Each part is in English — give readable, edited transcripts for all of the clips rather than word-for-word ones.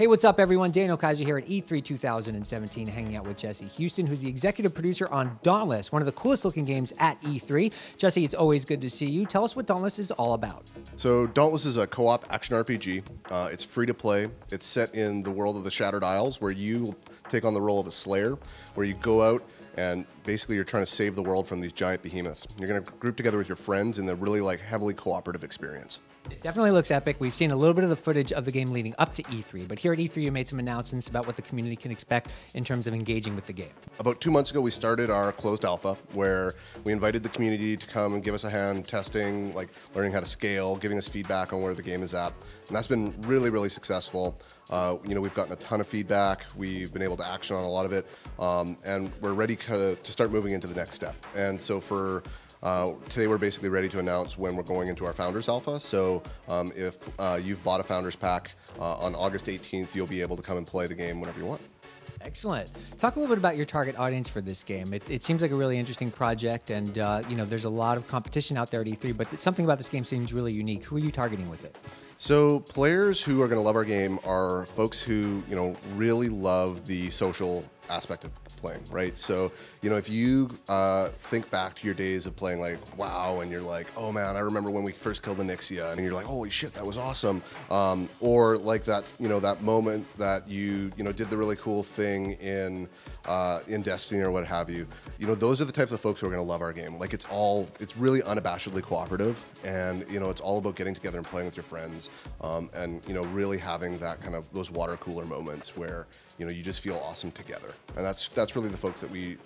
Hey, what's up, everyone? Daniel Kayser here at E3 2017, hanging out with Jesse Houston, who's the executive producer on Dauntless, one of the coolest looking games at E3. Jesse, it's always good to see you. Tell us what Dauntless is all about. So Dauntless is a co-op action RPG. It's free to play. It's set in the world of the Shattered Isles, where you take on the role of a slayer, where you go out and basically you're trying to save the world from these giant behemoths. You're going to group together with your friends in the really heavily cooperative experience. It definitely looks epic. We've seen a little bit of the footage of the game leading up to E3, but here at E3 you made some announcements about what the community can expect in terms of engaging with the game. About 2 months ago we started our closed alpha, where we invited the community to come and give us a hand testing, like learning how to scale, giving us feedback on where the game is at. And that's been really successful. We've gotten a ton of feedback. We've been able to action on a lot of it, and we're ready to start moving into the next step. And so for today we're basically ready to announce when we're going into our Founders Alpha. So if you've bought a Founders Pack, on August 18th, you'll be able to come and play the game whenever you want. Excellent. Talk a little bit about your target audience for this game. It seems like a really interesting project, and there's a lot of competition out there at E3, but something about this game seems really unique. Who are you targeting with it? So players who are going to love our game are folks who really love the social aspect of playing, right? So if you think back to your days of playing like WoW, and you're like, oh man, I remember when we first killed Onyxia, and you're like, holy shit, that was awesome. Or like that that moment that you did the really cool thing in Destiny or what have you. Those are the types of folks who are going to love our game. Like it's really unabashedly cooperative, and it's all about getting together and playing with your friends, and really having that kind of those water cooler moments where you just feel awesome together. And that's really the folks that we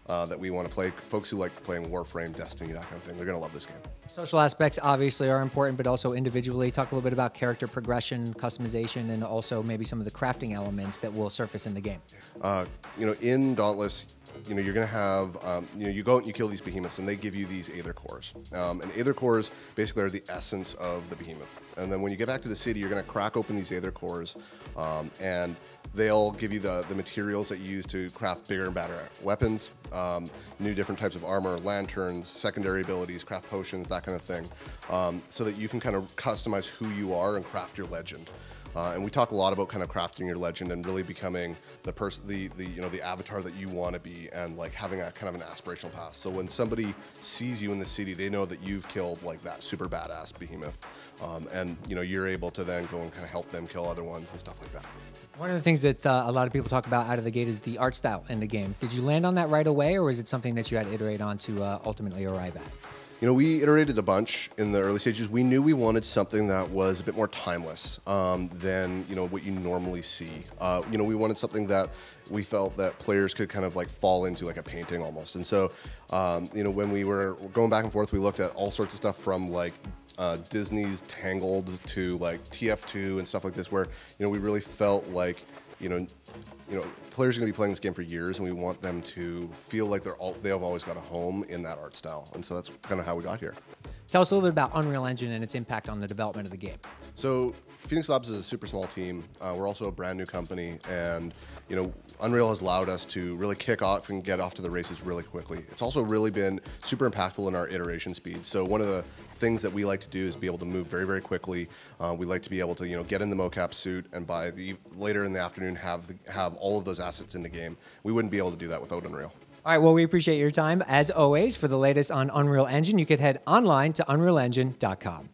want to play. Folks who like playing Warframe, Destiny, that kind of thing. They're gonna love this game. Social aspects obviously are important, but also individually. Talk a little bit about character progression, customization, and also maybe some of the crafting elements that will surface in the game. In Dauntless, you're going to have, you go out and you kill these behemoths, and they give you these aether cores. And aether cores basically are the essence of the behemoth. And then when you get back to the city, you're going to crack open these aether cores, and they'll give you the materials that you use to craft bigger and better weapons, new different types of armor, lanterns, secondary abilities, craft potions, that kind of thing, so that you can kind of customize who you are and craft your legend. And we talk a lot about kind of crafting your legend and really becoming the person, the avatar that you want to be, and like having a kind of an aspirational past. So when somebody sees you in the city, they know that you've killed like that super badass behemoth, and you're able to then go and kind of help them kill other ones and stuff like that. One of the things that a lot of people talk about out of the gate is the art style in the game. Did you land on that right away, or was it something that you had to iterate on to ultimately arrive at? We iterated a bunch in the early stages. We knew we wanted something that was a bit more timeless than what you normally see. We wanted something that we felt that players could kind of like fall into, like a painting almost. And so, when we were going back and forth, we looked at all sorts of stuff from like Disney's Tangled to like TF2 and stuff like this, where we really felt like players are going to be playing this game for years, and we want them to feel like they have always got a home in that art style. And so that's kind of how we got here. Tell us a little bit about Unreal Engine and its impact on the development of the game. So Phoenix Labs is a super small team. We're also a brand new company, and Unreal has allowed us to really kick off and get off to the races really quickly. It's also really been super impactful in our iteration speed. So one of the things that we like to do is be able to move very quickly. We like to be able to get in the mocap suit, and by later in the afternoon have all of those assets in the game. We wouldn't be able to do that without Unreal. All right, well, we appreciate your time. As always, for the latest on Unreal Engine, you could head online to unrealengine.com.